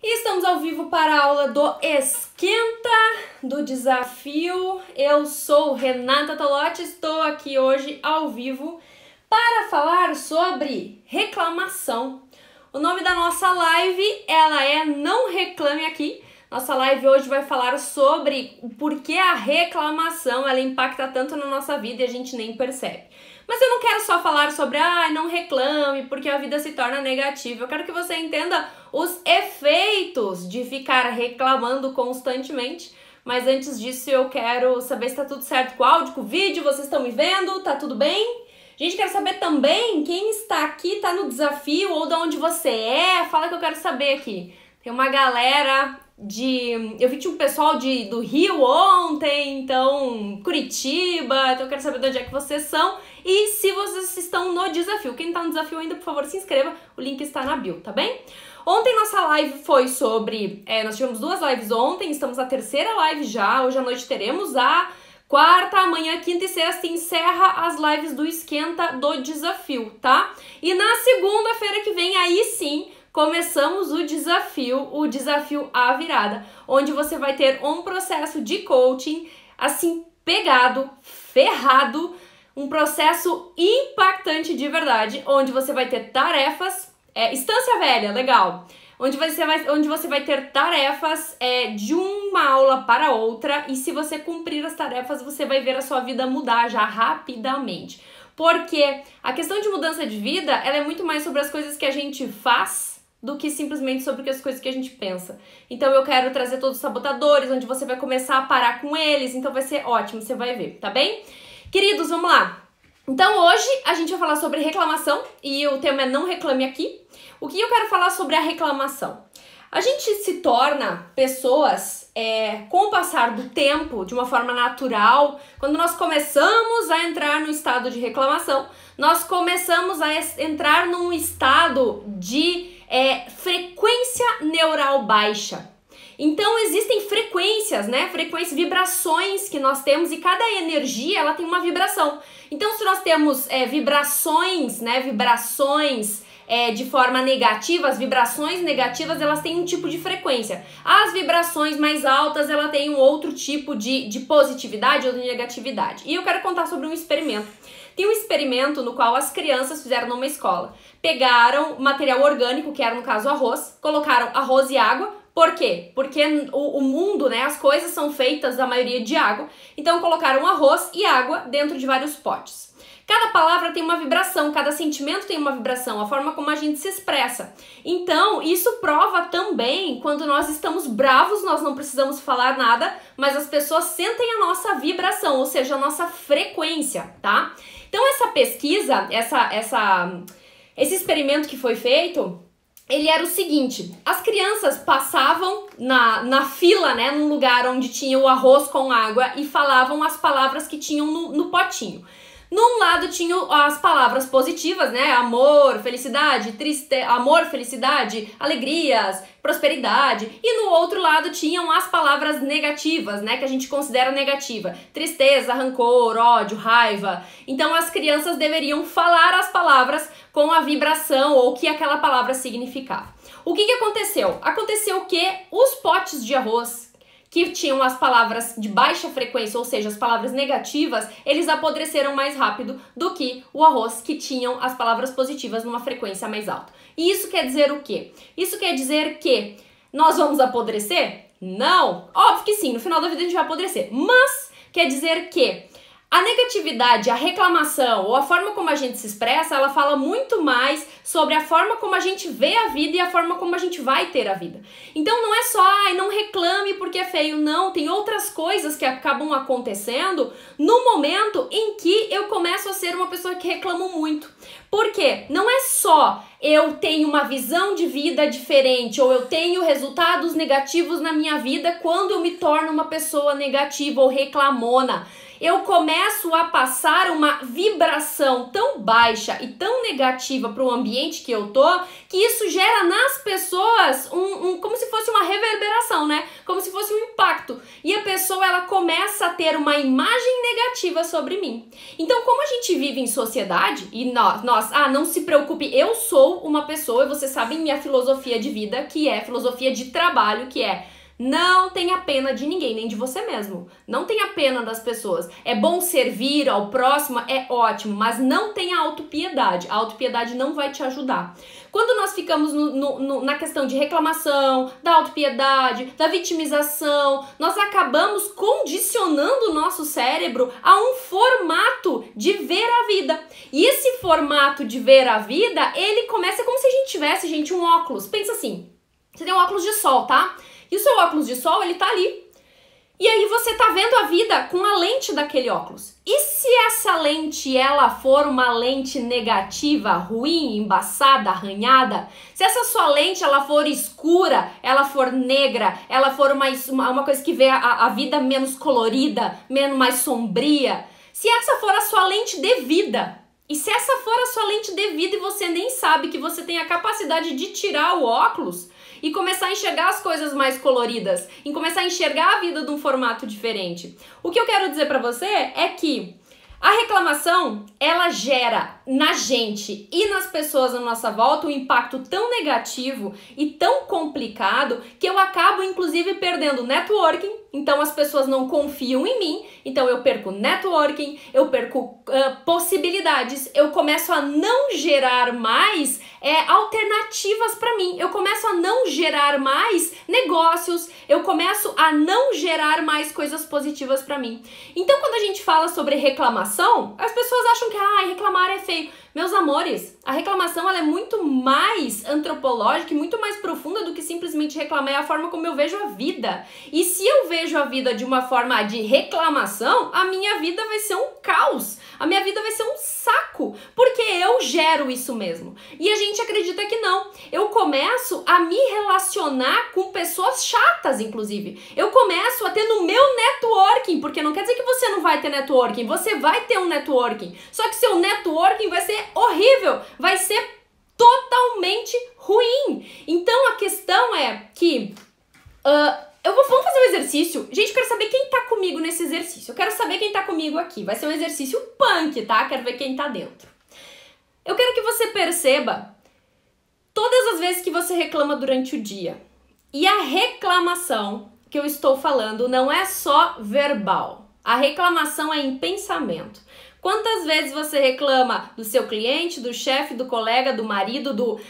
E estamos ao vivo para a aula do Esquenta do Desafio. Eu sou Renata Tolotti, estou aqui hoje ao vivo para falar sobre reclamação. O nome da nossa live, ela é Não Reclame Aqui. Nossa live hoje vai falar sobre o porquê a reclamação ela impacta tanto na nossa vida e a gente nem percebe. Mas eu não quero só falar sobre, não reclame, porque a vida se torna negativa. Eu quero que você entenda os efeitos de ficar reclamando constantemente. Mas antes disso, eu quero saber se tá tudo certo com o áudio, com o vídeo, vocês estão me vendo, tá tudo bem? Gente, quero saber também quem está aqui, tá no desafio, ou de onde você é, fala que eu quero saber aqui. Tem uma galera eu vi que tinha um pessoal do Rio ontem, então Curitiba, então eu quero saber de onde é que vocês são e se vocês estão no desafio. Quem tá no desafio ainda, por favor, se inscreva, o link está na bio, tá bem? Ontem nossa live foi sobre, nós tivemos duas lives ontem, estamos na terceira live já, hoje à noite teremos a quarta, amanhã, quinta e sexta encerra as lives do Esquenta do Desafio, tá? E na segunda-feira que vem, aí sim, começamos o desafio A Virada, onde você vai ter um processo de coaching, assim, pegado, ferrado, um processo impactante de verdade, onde você vai ter tarefas, Estância Velha, legal, onde você vai ter tarefas de uma aula para outra, e se você cumprir as tarefas, você vai ver a sua vida mudar já rapidamente. Porque a questão de mudança de vida, ela é muito mais sobre as coisas que a gente faz, do que simplesmente sobre as coisas que a gente pensa. Então eu quero trazer todos os sabotadores, onde você vai começar a parar com eles, então vai ser ótimo, você vai ver, tá bem? Queridos, vamos lá! Então hoje a gente vai falar sobre reclamação, e o tema é Não Reclame Aqui. O que eu quero falar sobre a reclamação? A gente se torna pessoas, com o passar do tempo, de uma forma natural, quando nós começamos a entrar no estado de reclamação, nós começamos a entrar num estado de frequência neural baixa. Então existem frequências, vibrações que nós temos, e cada energia ela tem uma vibração. Então se nós temos vibrações de forma negativa, as vibrações negativas elas têm um tipo de frequência. As vibrações mais altas ela tem um outro tipo de positividade ou de negatividade. E eu quero contar sobre um experimento. Tem um experimento no qual as crianças fizeram numa escola. Pegaram material orgânico, que era no caso arroz, colocaram arroz e água. Por quê? Porque o mundo, as coisas são feitas, a maioria de água. Então colocaram arroz e água dentro de vários potes. Cada palavra tem uma vibração, cada sentimento tem uma vibração, a forma como a gente se expressa. Então, isso prova também quando nós estamos bravos, nós não precisamos falar nada, mas as pessoas sentem a nossa vibração, ou seja, a nossa frequência, tá? Então, essa pesquisa, esse experimento que foi feito, ele era o seguinte: as crianças passavam na fila, num lugar onde tinha o arroz com água e falavam as palavras que tinham no potinho. Num lado tinham as palavras positivas, amor, felicidade, amor, felicidade, alegrias, prosperidade. E no outro lado tinham as palavras negativas, que a gente considera negativa. Tristeza, rancor, ódio, raiva. Então as crianças deveriam falar as palavras com a vibração ou o que aquela palavra significava. O que aconteceu? Aconteceu que os potes de arroz que tinham as palavras de baixa frequência, ou seja, as palavras negativas, eles apodreceram mais rápido do que o arroz que tinham as palavras positivas numa frequência mais alta. E isso quer dizer o quê? Isso quer dizer que nós vamos apodrecer? Não! Óbvio que sim, no final da vida a gente vai apodrecer. Mas quer dizer que a negatividade, a reclamação ou a forma como a gente se expressa, ela fala muito mais sobre a forma como a gente vê a vida e a forma como a gente vai ter a vida. Então não é só, não reclame porque é feio, não. Tem outras coisas que acabam acontecendo no momento em que eu começo a ser uma pessoa que reclamo muito. Por quê? Não é só eu tenho uma visão de vida diferente ou eu tenho resultados negativos na minha vida quando eu me torno uma pessoa negativa ou reclamona. Eu começo a passar uma vibração tão baixa e tão negativa para o ambiente que eu tô, que isso gera nas pessoas como se fosse uma reverberação, como se fosse um impacto. E a pessoa, ela começa a ter uma imagem negativa sobre mim. Então, como a gente vive em sociedade, e não se preocupe, eu sou uma pessoa, vocês sabem minha filosofia de vida, que é filosofia de trabalho, que é não tenha pena de ninguém, nem de você mesmo. Não tenha pena das pessoas. É bom servir ao próximo, é ótimo, mas não tenha autopiedade. A autopiedade não vai te ajudar. Quando nós ficamos na questão de reclamação, da autopiedade, da vitimização, nós acabamos condicionando o nosso cérebro a um formato de ver a vida. E esse formato de ver a vida, ele começa como se a gente tivesse, gente, um óculos. Pensa assim, você tem um óculos de sol, tá? E o seu óculos de sol, ele tá ali. E aí você tá vendo a vida com a lente daquele óculos. E se essa lente, ela for uma lente negativa, ruim, embaçada, arranhada, se essa sua lente, ela for escura, ela for negra, ela for uma coisa que vê a vida menos colorida, menos mais sombria, se essa for a sua lente de vida, e se essa for a sua lente de vida e você nem sabe que você tem a capacidade de tirar o óculos e começar a enxergar as coisas mais coloridas, e começar a enxergar a vida de um formato diferente. O que eu quero dizer pra você é que a reclamação, ela gera na gente e nas pessoas à nossa volta um impacto tão negativo e tão complicado que eu acabo, inclusive, perdendo networking. Então, as pessoas não confiam em mim, então eu perco networking, eu perco possibilidades, eu começo a não gerar mais alternativas para mim, eu começo a não gerar mais negócios, eu começo a não gerar mais coisas positivas para mim. Então, quando a gente fala sobre reclamação, as pessoas acham que reclamar é feio. Meus amores, a reclamação ela é muito mais antropológica e muito mais profunda do que simplesmente reclamar. É a forma como eu vejo a vida. E se eu vejo a vida de uma forma de reclamação, a minha vida vai ser um caos. A minha vida vai ser um saco, porque eu gero isso mesmo. E a gente acredita que não. Eu começo a me relacionar com pessoas chatas, inclusive. Eu começo a ter no meu networking, porque não quer dizer que você não vai ter networking, você vai ter um networking. Só que seu networking vai ser horrível, vai ser totalmente ruim. Então a questão é que vamos fazer um exercício. Gente, eu quero saber quem tá comigo nesse exercício. Eu quero saber quem tá comigo aqui. Vai ser um exercício punk, tá? Quero ver quem tá dentro. Eu quero que você perceba todas as vezes que você reclama durante o dia. E a reclamação que eu estou falando não é só verbal. A reclamação é em pensamento. Quantas vezes você reclama do seu cliente, do chefe, do colega, do marido, do...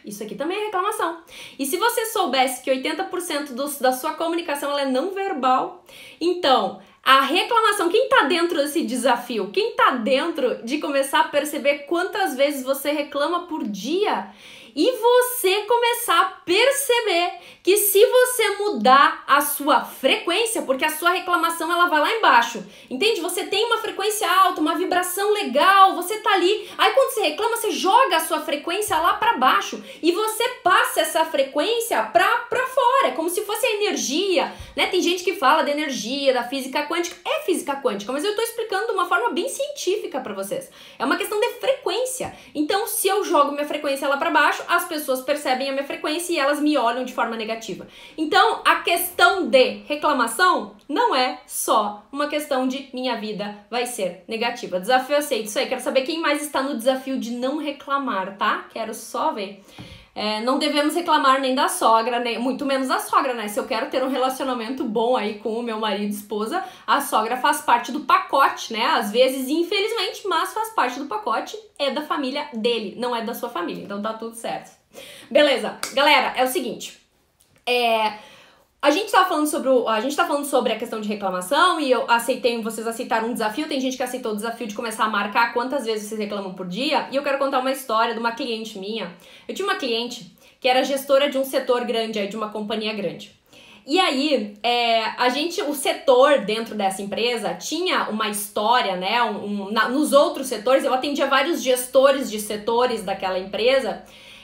Isso aqui também é reclamação. E se você soubesse que 80% da sua comunicação ela é não verbal, então a reclamação, quem tá dentro desse desafio? Quem tá dentro de começar a perceber quantas vezes você reclama por dia? E você começar a perceber que se você mudar a sua frequência, porque a sua reclamação ela vai lá embaixo, entende? Você tem uma frequência alta, uma vibração legal, você tá ali, aí quando você reclama, você joga a sua frequência lá pra baixo e você passa essa frequência pra fora, é como se fosse a energia, né? Tem gente que fala da energia, da física quântica, é física quântica, mas eu tô explicando de uma forma bem científica pra vocês. É uma questão de frequência. Então, se eu jogo minha frequência lá pra baixo, as pessoas percebem a minha frequência e elas me olham de forma negativa. Então, a questão de reclamação não é só uma questão de minha vida vai ser negativa. Desafio aceito, isso aí. Quero saber quem mais está no desafio de não reclamar, tá? Quero só ver. Não devemos reclamar nem da sogra, nem, muito menos da sogra, né? Se eu quero ter um relacionamento bom aí com o meu marido e esposa, a sogra faz parte do pacote, né? Às vezes, infelizmente, mas faz parte do pacote, é da família dele, não é da sua família, então tá tudo certo. Beleza, galera, é o seguinte, a gente tá falando sobre a questão de reclamação e vocês aceitaram um desafio, tem gente que aceitou o desafio de começar a marcar quantas vezes vocês reclamam por dia, e eu quero contar uma história de uma cliente minha. Eu tinha uma cliente que era gestora de um setor grande aí, de uma companhia grande. E aí, o setor dentro dessa empresa tinha uma história, né, nos outros setores, eu atendia vários gestores de setores daquela empresa,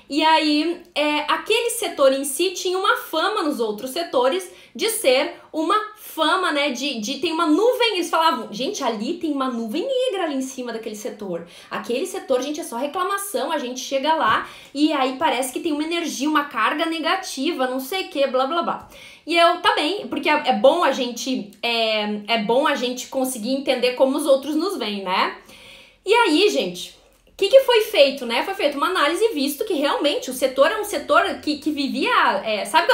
E aí, aquele setor em si tinha uma fama nos outros setores de ser uma fama, né, de ter uma nuvem. Eles falavam, gente, ali tem uma nuvem negra ali em cima daquele setor. Aquele setor, gente, é só reclamação, a gente chega lá e aí parece que tem uma energia, uma carga negativa, não sei o que, blá, blá, blá. E eu, tá bem, porque é bom a gente conseguir entender como os outros nos veem, né? E aí, gente, o que foi feito, né? Foi feita uma análise visto que realmente o setor é um setor que vivia, sabe?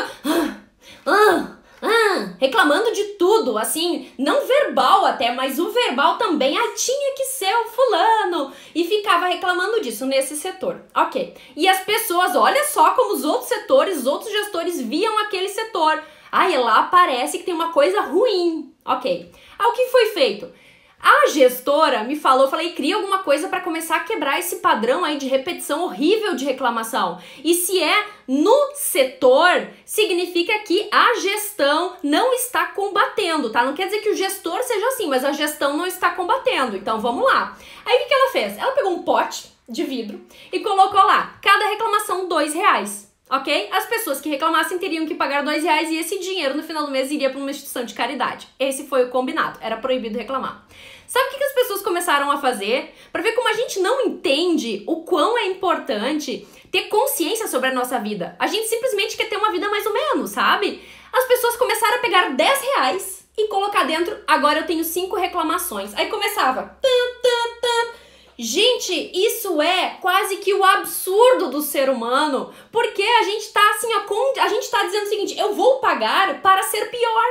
Reclamando de tudo, assim, não verbal até, mas o verbal também, tinha que ser o fulano, e ficava reclamando disso nesse setor, ok. E as pessoas, olha só como os outros setores, os outros gestores viam aquele setor, e lá parece que tem uma coisa ruim, ok. O que foi feito? A gestora me falou, eu falei, cria alguma coisa para começar a quebrar esse padrão aí de repetição horrível de reclamação. E se é no setor, significa que a gestão não está combatendo, tá? Não quer dizer que o gestor seja assim, mas a gestão não está combatendo. Então vamos lá. Aí o que ela fez? Ela pegou um pote de vidro e colocou lá, cada reclamação R$2. Ok? As pessoas que reclamassem teriam que pagar R$2 e esse dinheiro no final do mês iria para uma instituição de caridade. Esse foi o combinado, era proibido reclamar. Sabe o que as pessoas começaram a fazer? Para ver como a gente não entende o quão é importante ter consciência sobre a nossa vida. A gente simplesmente quer ter uma vida mais ou menos, sabe? As pessoas começaram a pegar R$10 e colocar dentro, agora eu tenho 5 reclamações. Aí começava... Gente, isso é quase que o absurdo do ser humano, porque a gente tá assim, a gente tá dizendo o seguinte, eu vou pagar para ser pior.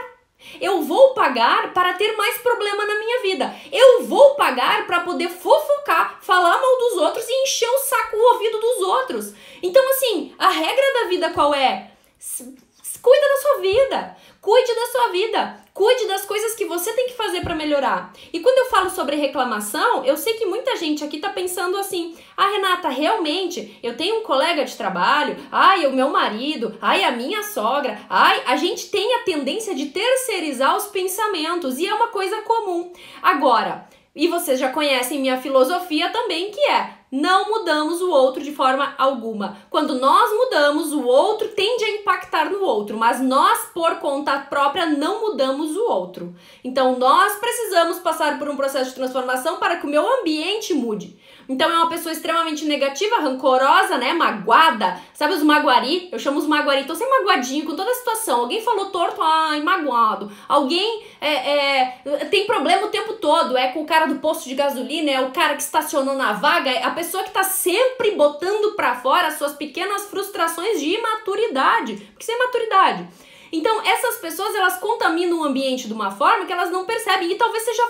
Eu vou pagar para ter mais problema na minha vida. Eu vou pagar para poder fofocar, falar mal dos outros e encher o saco, o ouvido dos outros. Então, assim, a regra da vida qual é? Cuida da sua vida. Cuide da sua vida. Cuide das coisas que você tem que fazer para melhorar. E quando eu falo sobre reclamação, eu sei que muita gente aqui tá pensando assim, Renata, realmente, eu tenho um colega de trabalho, o meu marido, a minha sogra, a gente tem a tendência de terceirizar os pensamentos e é uma coisa comum. Agora, e vocês já conhecem minha filosofia também, que é não mudamos o outro de forma alguma. Quando nós mudamos, o outro tende a impactar no outro, mas nós, por conta própria, não mudamos o outro. Então, nós precisamos passar por um processo de transformação para que o meu ambiente mude. Então, é uma pessoa extremamente negativa, rancorosa, né, magoada. Sabe os maguari? Eu chamo os maguari, tô sempre magoadinho com toda a situação. Alguém falou torto, magoado. Alguém tem problema o tempo todo, é com o cara do posto de gasolina, é o cara que estacionou na vaga, a pessoa que tá sempre botando pra fora as suas pequenas frustrações de imaturidade. Porque isso é imaturidade. Então, essas pessoas, elas contaminam o ambiente de uma forma que elas não percebem. E talvez seja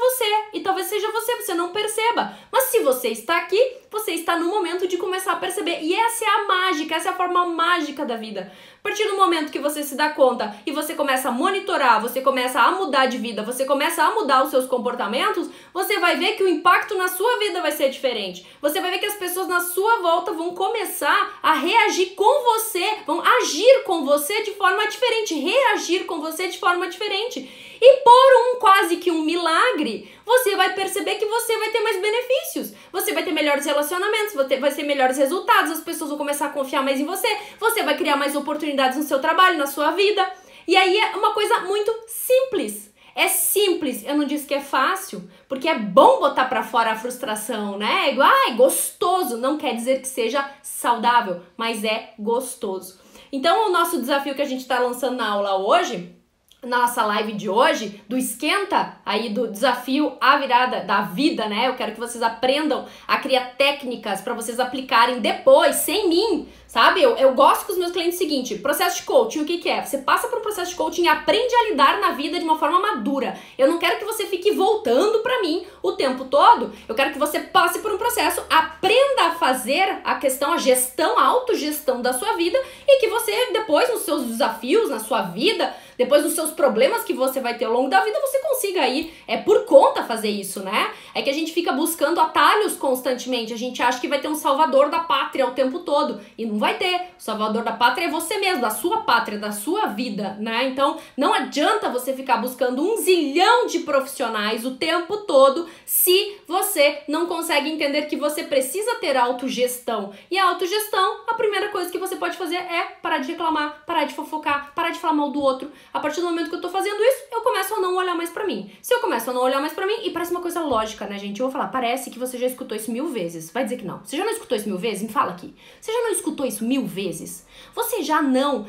você não perceba. Mas se você está aqui, você está no momento de começar a perceber. E essa é a mágica, essa é a forma mágica da vida. A partir do momento que você se dá conta e você começa a monitorar, você começa a mudar de vida, você começa a mudar os seus comportamentos, você vai ver que o impacto na sua vida vai ser diferente. Você vai ver que as pessoas na sua volta vão começar a reagir com você, vão agir com você de forma diferente, reagir com você de forma diferente. E por quase que um milagre, você vai perceber que você vai ter mais benefícios. Você vai ter melhores relacionamentos, vai ter melhores resultados, as pessoas vão começar a confiar mais em você, você vai criar mais oportunidades no seu trabalho, na sua vida. E aí é uma coisa muito simples. É simples, eu não disse que é fácil, porque é bom botar pra fora a frustração, né? É gostoso, não quer dizer que seja saudável, mas é gostoso. Então o nosso desafio que a gente tá lançando na aula hoje, na nossa live de hoje, do esquenta, aí do desafio à virada da vida, né? Eu quero que vocês aprendam a criar técnicas para vocês aplicarem depois, sem mim, sabe? Eu gosto com os meus clientes o seguinte, processo de coaching, o que é? Você passa por um processo de coaching e aprende a lidar na vida de uma forma madura. Eu não quero que você fique voltando para mim o tempo todo, eu quero que você passe por um processo, aprenda a fazer a questão, a gestão, a autogestão da sua vida e que você depois, nos seus desafios, na sua vida, depois dos seus problemas que você vai ter ao longo da vida, você consiga aí, por conta fazer isso, né? É que a gente fica buscando atalhos constantemente, a gente acha que vai ter um salvador da pátria o tempo todo, e não vai ter. O salvador da pátria é você mesmo, da sua pátria, da sua vida, né? Então, não adianta você ficar buscando 1 zilhão de profissionais o tempo todo se você não consegue entender que você precisa ter autogestão. E a autogestão, a primeira coisa que você pode fazer é parar de reclamar, parar de fofocar, parar de falar mal do outro. A partir do momento que eu tô fazendo isso, eu começo a não olhar mais pra mim. Se eu começo a não olhar mais pra mim, e parece uma coisa lógica, né, gente? Eu vou falar, parece que você já escutou isso 1000 vezes. Vai dizer que não. Você já não escutou isso 1000 vezes? Me fala aqui. Você já não escutou isso 1000 vezes? Você já não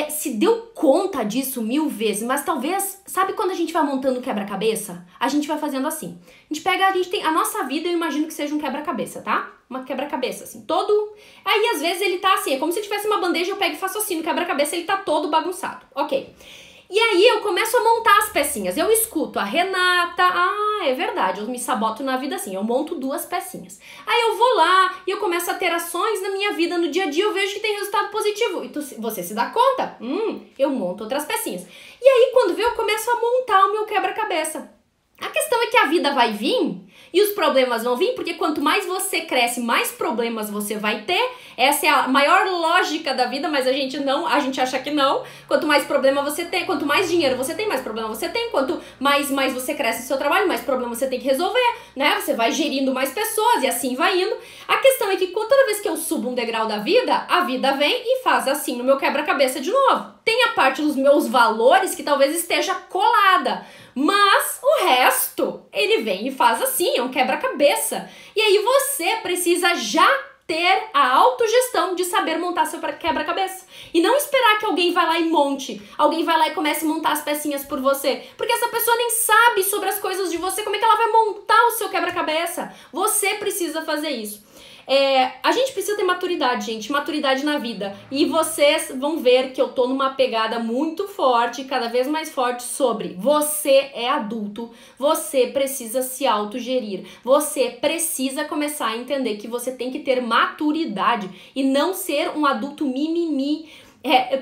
se deu conta disso 1000 vezes, mas talvez, sabe quando a gente vai montando quebra-cabeça? A gente vai fazendo assim. A gente tem a nossa vida, eu imagino que seja um quebra-cabeça, tá? Uma quebra-cabeça, assim, todo... Aí, às vezes, ele tá assim, é como se tivesse uma bandeja, eu pego e faço assim, no quebra-cabeça ele tá todo bagunçado. Ok. E aí, eu começo a montar as pecinhas. Eu escuto a Renata, é verdade, eu me saboto na vida assim, eu monto 2 pecinhas. Aí eu vou lá e eu começo a ter ações na minha vida, no dia a dia, eu vejo que tem resultado positivo. E você se dá conta? Eu monto outras pecinhas. E aí, quando vê, eu começo a montar o meu quebra-cabeça. A questão é que a vida vai vir e os problemas vão vir, porque quanto mais você cresce, mais problemas você vai ter. Essa é a maior lógica da vida, mas a gente acha que não. Quanto mais problema você tem, quanto mais dinheiro você tem, mais problema você tem. Quanto mais você cresce no seu trabalho, mais problema você tem que resolver, né? Você vai gerindo mais pessoas e assim vai indo. A questão é que toda vez que eu subo um degrau da vida, a vida vem e faz assim no meu quebra-cabeça de novo. Tem a parte dos meus valores que talvez esteja colada, mas o resto, ele vem e faz assim, é um quebra-cabeça. E aí você precisa já ter a autogestão de saber montar seu quebra-cabeça. E não esperar que alguém vá lá e monte, alguém vai lá e comece a montar as pecinhas por você. Porque essa pessoa nem sabe sobre as coisas de você, como é que ela vai montar o seu quebra-cabeça? Você precisa fazer isso. A gente precisa ter maturidade, gente, maturidade na vida. E vocês vão ver que eu tô numa pegada muito forte, cada vez mais forte sobre você é adulto, você precisa se autogerir, você precisa começar a entender que você tem que ter maturidade e não ser um adulto mimimi.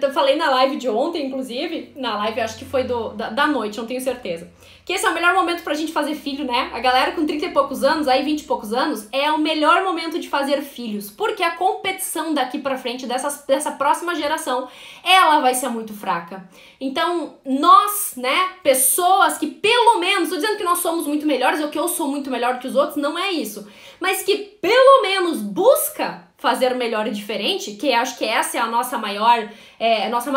Eu falei na live de ontem, inclusive, na live acho que foi da noite, não tenho certeza, que esse é o melhor momento pra gente fazer filho, né? A galera com 30 e poucos anos, aí 20 e poucos anos, é o melhor momento de fazer filhos, porque a competição daqui pra frente, dessa próxima geração, ela vai ser muito fraca. Então, nós, né, pessoas que pelo menos, tô dizendo que nós somos muito melhores, ou que eu sou muito melhor que os outros, não é isso, mas que pelo menos busca fazer melhor e diferente, que acho que essa é a nossa maior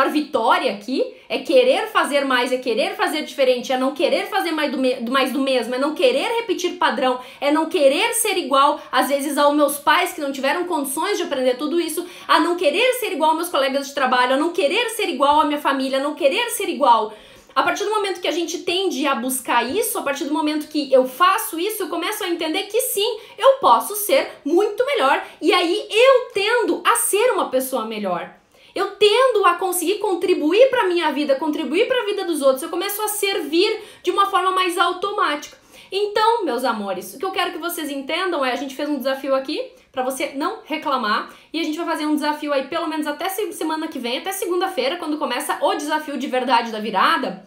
vitória aqui, é querer fazer mais, é querer fazer diferente, é não querer fazer mais do mesmo, é não querer repetir padrão, é não querer ser igual, às vezes, aos meus pais que não tiveram condições de aprender tudo isso, a não querer ser igual aos meus colegas de trabalho, a não querer ser igual à minha família, a não querer ser igual. A partir do momento que a gente tende a buscar isso, a partir do momento que eu faço isso, eu começo a entender que sim, eu posso ser muito melhor. E aí eu tendo a ser uma pessoa melhor. Eu tendo a conseguir contribuir para a minha vida, contribuir para a vida dos outros. Eu começo a servir de uma forma mais automática. Então, meus amores, o que eu quero que vocês entendam é, a gente fez um desafio aqui para você não reclamar e a gente vai fazer um desafio aí pelo menos até semana que vem, até segunda-feira, quando começa o desafio de verdade da virada.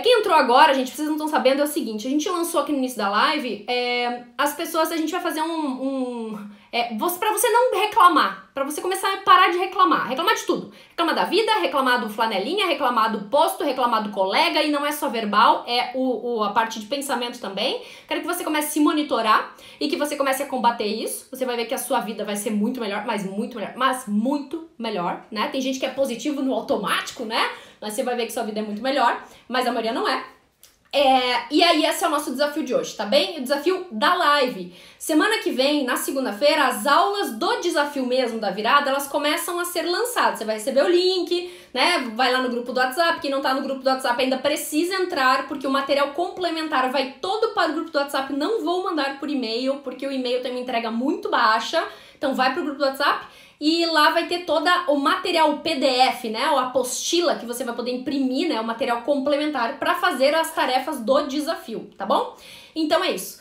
Quem entrou agora, gente, vocês não estão sabendo, é o seguinte, a gente lançou aqui no início da live, as pessoas, a gente vai fazer pra você não reclamar, pra você começar a parar de reclamar de tudo. Reclamar da vida, reclamar do flanelinha, reclamar do posto, reclamar do colega, e não é só verbal, é a parte de pensamento também. Quero que você comece a se monitorar e que você comece a combater isso. Você vai ver que a sua vida vai ser muito melhor, mas muito melhor, né? Tem gente que é positivo no automático, né? Mas você vai ver que sua vida é muito melhor, mas a maioria não é. E aí esse é o nosso desafio de hoje, tá bem? O desafio da live. Semana que vem, na segunda-feira, as aulas do desafio mesmo da virada, elas começam a ser lançadas. Você vai receber o link, né? Vai lá no grupo do WhatsApp. Quem não tá no grupo do WhatsApp ainda precisa entrar, porque o material complementar vai todo para o grupo do WhatsApp. Não vou mandar por e-mail, porque o e-mail tem uma entrega muito baixa. Então vai pro grupo do WhatsApp. E lá vai ter todo o material, o PDF, né, ou a apostila que você vai poder imprimir, né, o material complementar para fazer as tarefas do desafio, tá bom? Então é isso.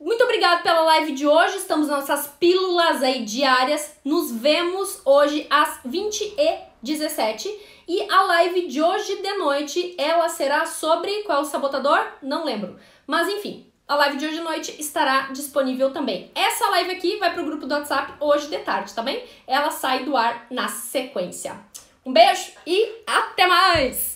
Muito obrigada pela live de hoje. Estamos nas nossas pílulas aí diárias. Nos vemos hoje às 20h17. E a live de hoje de noite, ela será sobre... Qual é o sabotador? Não lembro. Mas enfim, a live de hoje de noite estará disponível também. Essa live aqui vai pro grupo do WhatsApp hoje de tarde, tá bem? Ela sai do ar na sequência. Um beijo e até mais!